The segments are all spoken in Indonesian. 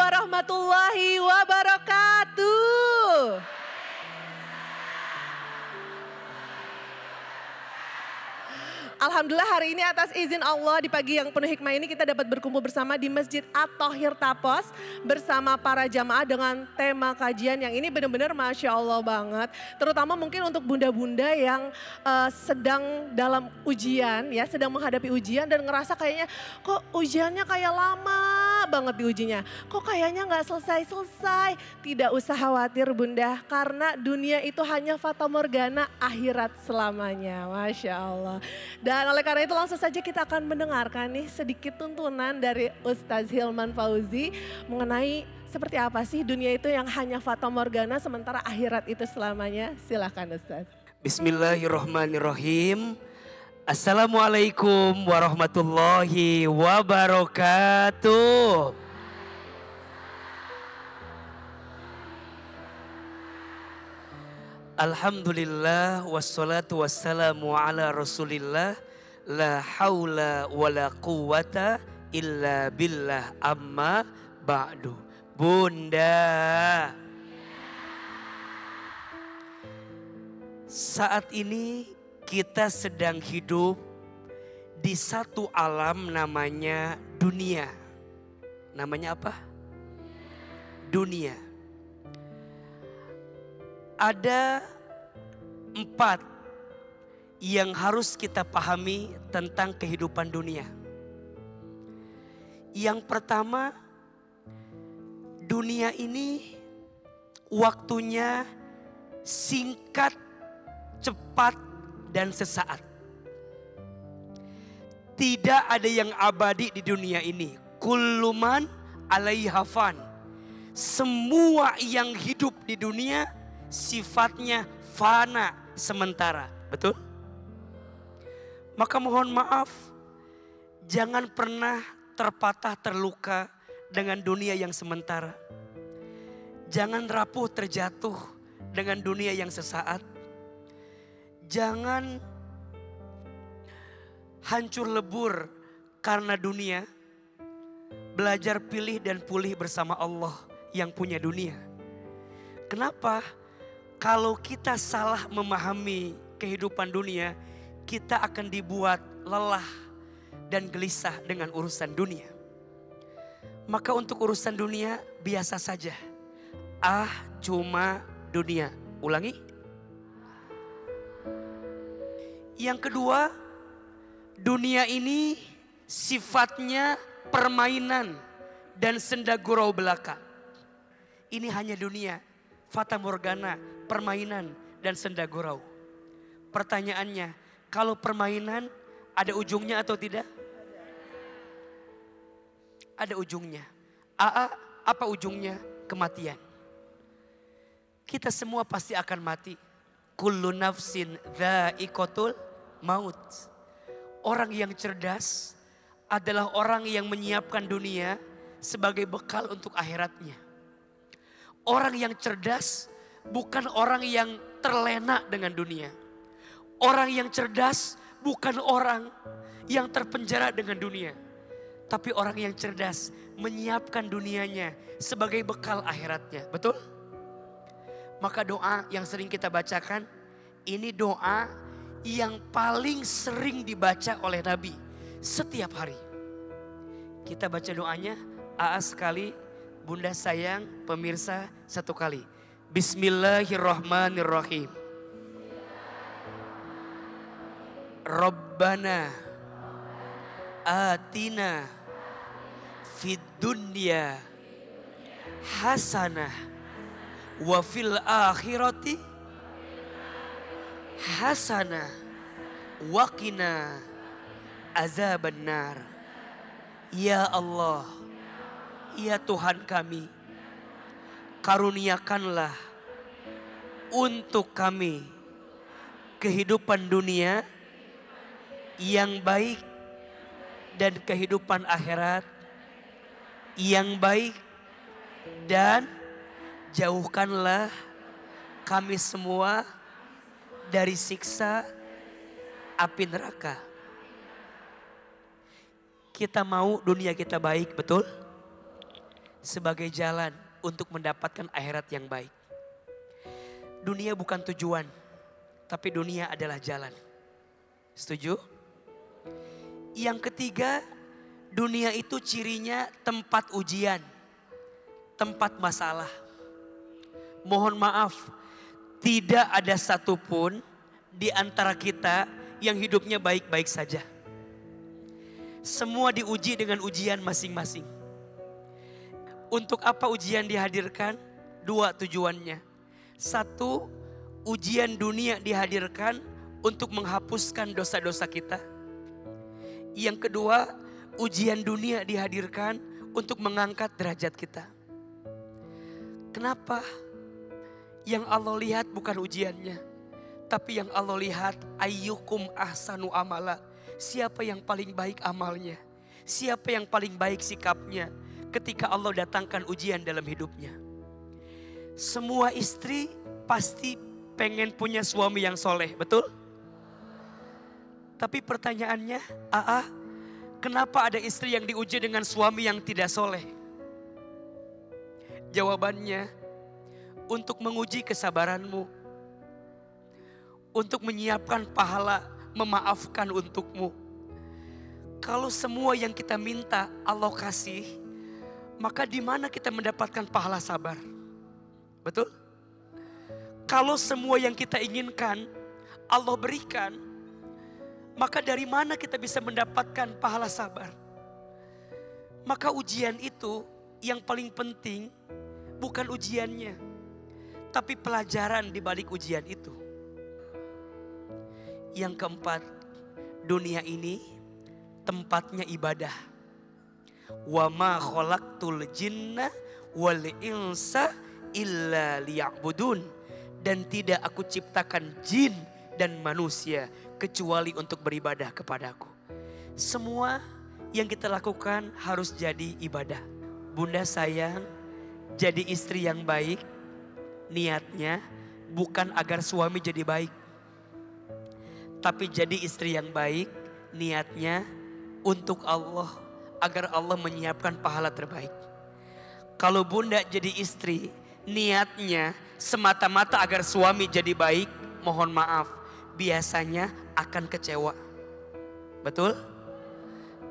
warahmatullahi wabarakatuh. Alhamdulillah hari ini atas izin Allah di pagi yang penuh hikmah ini kita dapat berkumpul bersama di Masjid At-Thohir Tapos bersama para jamaah dengan tema kajian yang ini benar-benar Masya Allah banget. Terutama mungkin untuk bunda-bunda yang sedang dalam ujian ya, sedang menghadapi ujian dan ngerasa kayaknya kok ujiannya kayak lama banget diujinya. Kok kayaknya nggak selesai-selesai. Tidak usah khawatir bunda karena dunia itu hanya fata morgana, akhirat selamanya. Masya Allah. Dan oleh karena itu langsung saja kita akan mendengarkan nih sedikit tuntunan dari Ustadz Hilman Fauzi mengenai seperti apa sih dunia itu yang hanya fata morgana sementara akhirat itu selamanya. Silahkan Ustadz. Bismillahirrahmanirrahim. Assalamualaikum warahmatullahi wabarakatuh. Alhamdulillah wassalatu wassalamu ala rasulillah. La haula wa la quwata illa billah amma ba'du. Bunda, saat ini kita sedang hidup di satu alam namanya dunia. Namanya apa? Dunia. Ada 4 yang harus kita pahami tentang kehidupan dunia. Yang pertama, dunia ini waktunya singkat, cepat, dan sesaat. Tidak ada yang abadi di dunia ini. Kullu man 'alaiha fan. Semua yang hidup di dunia sifatnya fana, sementara. Betul? Maka mohon maaf, jangan pernah terpatah terluka dengan dunia yang sementara. Jangan rapuh terjatuh dengan dunia yang sesaat. Jangan hancur lebur karena dunia. Belajar pilih dan pulih bersama Allah yang punya dunia. Kenapa? Kalau kita salah memahami kehidupan dunia, kita akan dibuat lelah dan gelisah dengan urusan dunia. Maka untuk urusan dunia biasa saja. Cuma dunia. Ulangi. Yang kedua, dunia ini sifatnya permainan dan senda gurau belaka. Ini hanya dunia, fata morgana, permainan dan senda gurau. Pertanyaannya, kalau permainan ada ujungnya atau tidak? Ada ujungnya. Apa ujungnya? Kematian. Kita semua pasti akan mati. Kullu nafsin dha'iqatul maut. Orang yang cerdas adalah orang yang menyiapkan dunia sebagai bekal untuk akhiratnya. Orang yang cerdas bukan orang yang terlena dengan dunia. Orang yang cerdas bukan orang yang terpenjara dengan dunia. Tapi orang yang cerdas menyiapkan dunianya sebagai bekal akhiratnya. Betul? Maka doa yang sering kita bacakan, ini doa yang paling sering dibaca oleh Nabi setiap hari. Kita baca doanya, sekali, bunda sayang, pemirsa satu kali. Bismillahirrahmanirrahim. Rabbana atina fid dunya hasanah wa fil akhirati hasanah wa qina azabannar. Ya Allah, ya Tuhan kami, karuniakanlah untuk kami kehidupan dunia yang baik dan kehidupan akhirat yang baik, dan jauhkanlah kami semua dari siksa api neraka. Kita mau dunia kita baik, betul? sebagai jalan untuk mendapatkan akhirat yang baik. Dunia bukan tujuan, tapi dunia adalah jalan. Setuju? Yang ketiga, dunia itu cirinya tempat ujian, tempat masalah. Mohon maaf, tidak ada satupun di antara kita yang hidupnya baik-baik saja. Semua diuji dengan ujian masing-masing. Untuk apa ujian dihadirkan? Dua tujuannya. Satu, ujian dunia dihadirkan untuk menghapuskan dosa-dosa kita. Yang kedua, ujian dunia dihadirkan untuk mengangkat derajat kita. Kenapa? Yang Allah lihat bukan ujiannya, tapi yang Allah lihat ayyukum ahsanu amala. Siapa yang paling baik amalnya? Siapa yang paling baik sikapnya ketika Allah datangkan ujian dalam hidupnya? Semua istri pasti pengen punya suami yang soleh, betul? Tapi pertanyaannya, kenapa ada istri yang diuji dengan suami yang tidak soleh? Jawabannya, untuk menguji kesabaranmu. Untuk menyiapkan pahala, memaafkan untukmu. Kalau semua yang kita minta Allah kasih, maka di mana kita mendapatkan pahala sabar? Betul? Kalau semua yang kita inginkan Allah berikan, maka dari mana kita bisa mendapatkan pahala sabar? Maka ujian itu yang paling penting bukan ujiannya, tapi pelajaran di balik ujian itu. Yang keempat, dunia ini tempatnya ibadah. Wa ma khalaqtul jinna wal insa illa liya'budun. Dan tidak aku ciptakan jin dan manusia kecuali untuk beribadah kepadaku. Semua yang kita lakukan harus jadi ibadah. Bunda sayang, jadi istri yang baik niatnya bukan agar suami jadi baik. Tapi jadi istri yang baik niatnya untuk Allah, agar Allah menyiapkan pahala terbaik. Kalau bunda jadi istri niatnya semata-mata agar suami jadi baik, mohon maaf, biasanya akan kecewa. Betul?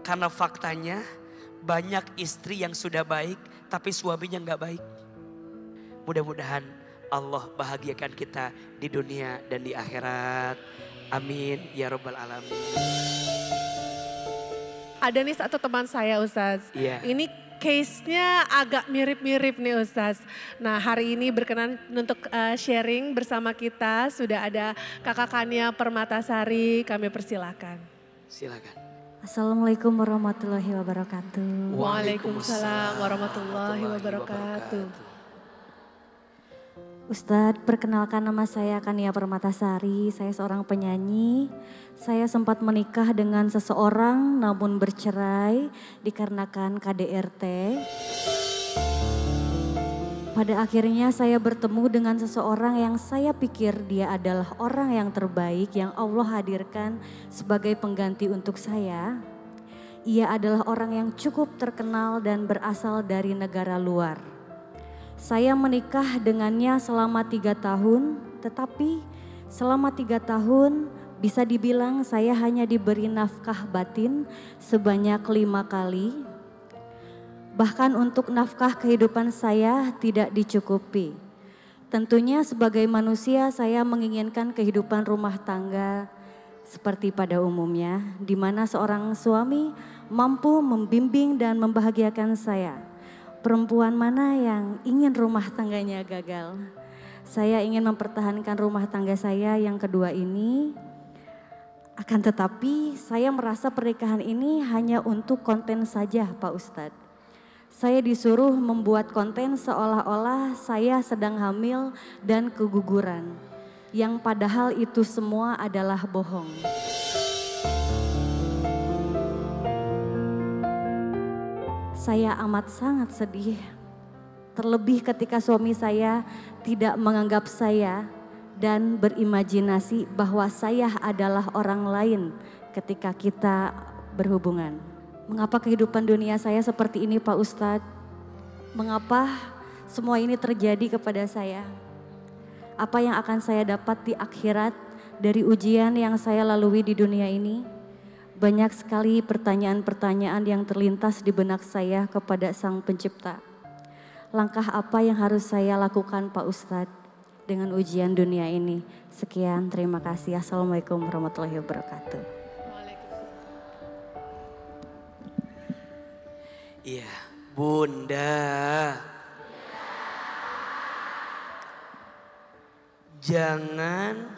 Karena faktanya banyak istri yang sudah baik tapi suaminya gak baik. Mudah-mudahan Allah bahagiakan kita di dunia dan di akhirat. Amin ya rabbal alamin. Ada nih satu teman saya Ustaz. Iya. Ini case-nya agak mirip-mirip nih Ustaz. Nah hari ini berkenan untuk sharing bersama kita. Sudah ada Kakak Kania Permatasari, kami persilakan. Silakan. Assalamualaikum warahmatullahi wabarakatuh. Waalaikumsalam warahmatullahi wabarakatuh. Ustadz, perkenalkan nama saya Kania Permatasari, saya seorang penyanyi. Saya sempat menikah dengan seseorang namun bercerai dikarenakan KDRT. Pada akhirnya saya bertemu dengan seseorang yang saya pikir dia adalah orang yang terbaik yang Allah hadirkan sebagai pengganti untuk saya. Ia adalah orang yang cukup terkenal dan berasal dari negara luar. Saya menikah dengannya selama 3 tahun, tetapi selama 3 tahun bisa dibilang saya hanya diberi nafkah batin sebanyak 5 kali. Bahkan untuk nafkah kehidupan saya tidak dicukupi. Tentunya sebagai manusia saya menginginkan kehidupan rumah tangga seperti pada umumnya, di mana seorang suami mampu membimbing dan membahagiakan saya. Perempuan mana yang ingin rumah tangganya gagal? Saya ingin mempertahankan rumah tangga saya yang kedua ini. Akan tetapi saya merasa pernikahan ini hanya untuk konten saja Pak Ustadz. Saya disuruh membuat konten seolah-olah saya sedang hamil dan keguguran. Yang padahal itu semua adalah bohong. Saya amat sangat sedih, terlebih ketika suami saya tidak menganggap saya dan berimajinasi bahwa saya adalah orang lain ketika kita berhubungan. Mengapa kehidupan dunia saya seperti ini Pak Ustadz? Mengapa semua ini terjadi kepada saya? Apa yang akan saya dapat di akhirat dari ujian yang saya lalui di dunia ini? Banyak sekali pertanyaan-pertanyaan yang terlintas di benak saya kepada Sang Pencipta. Langkah apa yang harus saya lakukan Pak Ustadz dengan ujian dunia ini? Sekian, terima kasih. Assalamualaikum warahmatullahi wabarakatuh. Iya, Bunda. Jangan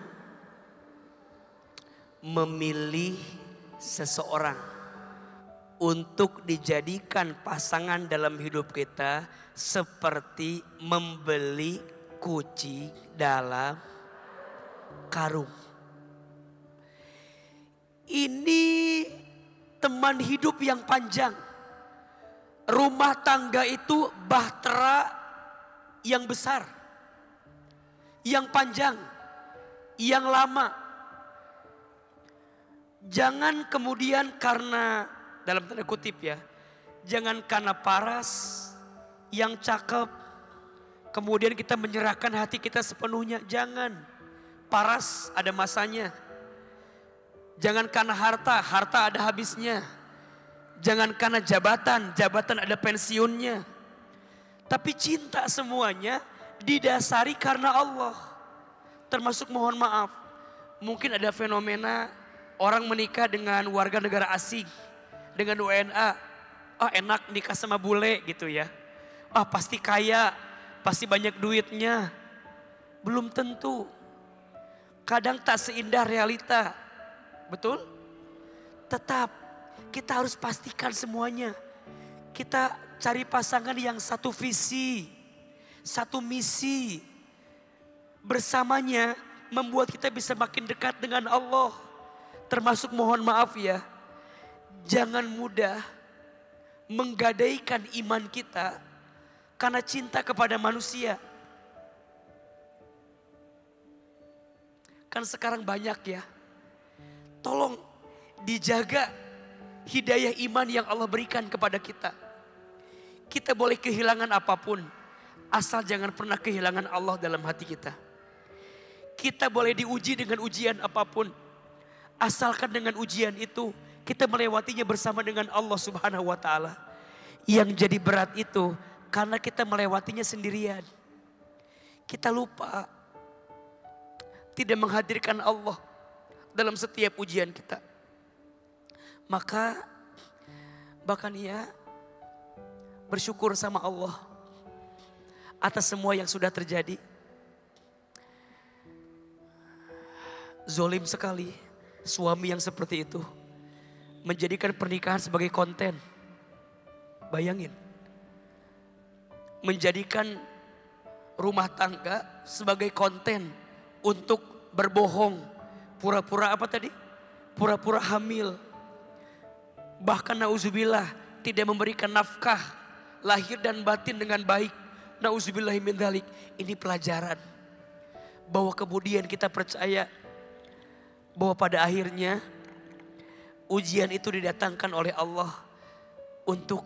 memilih seseorang untuk dijadikan pasangan dalam hidup kita seperti membeli kucing dalam karung. Ini teman hidup yang panjang. Rumah tangga itu bahtera yang besar, yang panjang, yang lama. Jangan kemudian karena, dalam tanda kutip ya, jangan karena paras yang cakep, kemudian kita menyerahkan hati kita sepenuhnya. Jangan, paras ada masanya. Jangan karena harta, harta ada habisnya. Jangan karena jabatan, jabatan ada pensiunnya. Tapi cinta semuanya didasari karena Allah. Termasuk mohon maaf, mungkin ada fenomena orang menikah dengan warga negara asing, dengan WNA. Oh enak nikah sama bule gitu ya. Oh pasti kaya, pasti banyak duitnya. Belum tentu. Kadang tak seindah realita. Betul? Tetap kita harus pastikan semuanya. Kita cari pasangan yang satu visi, satu misi. Bersamanya membuat kita bisa makin dekat dengan Allah. Termasuk mohon maaf ya, jangan mudah menggadaikan iman kita karena cinta kepada manusia. Kan sekarang banyak ya, tolong dijaga hidayah iman yang Allah berikan kepada kita. Kita boleh kehilangan apapun, asal jangan pernah kehilangan Allah dalam hati kita. Kita boleh diuji dengan ujian apapun, asalkan dengan ujian itu kita melewatinya bersama dengan Allah Subhanahu wa taala. Yang jadi berat itu karena kita melewatinya sendirian. Kita lupa tidak menghadirkan Allah dalam setiap ujian kita. Maka bahkan ia bersyukur sama Allah atas semua yang sudah terjadi. Zolim sekali suami yang seperti itu, menjadikan pernikahan sebagai konten. Bayangin, menjadikan rumah tangga sebagai konten untuk berbohong, pura-pura apa tadi? Pura-pura hamil. Bahkan nauzubillah tidak memberikan nafkah lahir dan batin dengan baik. Nauzubillahi min dzalik. Ini pelajaran bahwa kemudian kita percaya bahwa pada akhirnya ujian itu didatangkan oleh Allah untuk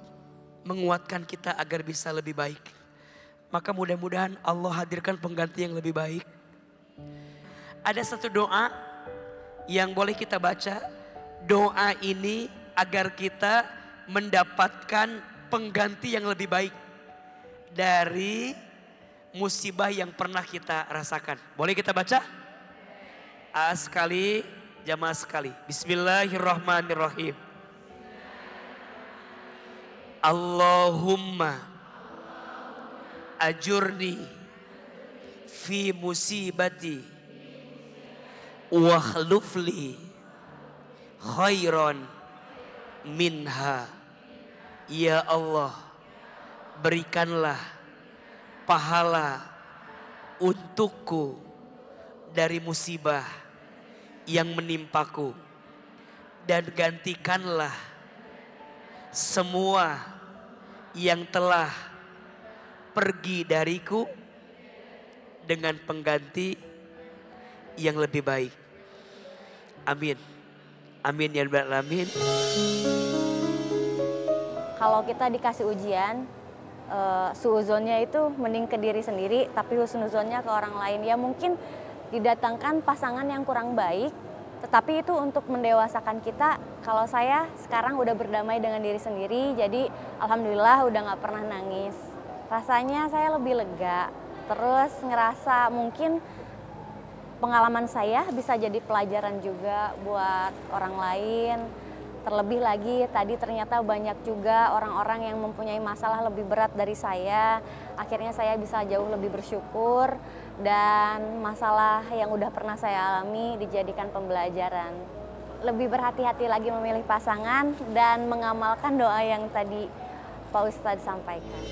menguatkan kita agar bisa lebih baik. Maka mudah-mudahan Allah hadirkan pengganti yang lebih baik. Ada satu doa yang boleh kita baca. Doa ini agar kita mendapatkan pengganti yang lebih baik dari musibah yang pernah kita rasakan. Boleh kita baca? Sekali, jamaah sekali. Bismillahirrahmanirrahim. Allahumma ajurni fi musibati wakhlufli khairan minha. Ya Allah, berikanlah pahala untukku dari musibah yang menimpaku, dan gantikanlah semua yang telah pergi dariku dengan pengganti yang lebih baik. Amin. Amin ya rabbal alamin. Kalau kita dikasih ujian, suuzonnya itu mending ke diri sendiri, tapi husnuzonnya ke orang lain. Ya mungkin didatangkan pasangan yang kurang baik, tetapi itu untuk mendewasakan kita. Kalau saya sekarang udah berdamai dengan diri sendiri, jadi alhamdulillah udah nggak pernah nangis. Rasanya saya lebih lega, terus ngerasa mungkin pengalaman saya bisa jadi pelajaran juga buat orang lain. Terlebih lagi tadi ternyata banyak juga orang-orang yang mempunyai masalah lebih berat dari saya. Akhirnya saya bisa jauh lebih bersyukur dan masalah yang udah pernah saya alami dijadikan pembelajaran. Lebih berhati-hati lagi memilih pasangan dan mengamalkan doa yang tadi Pak Ustadz sampaikan.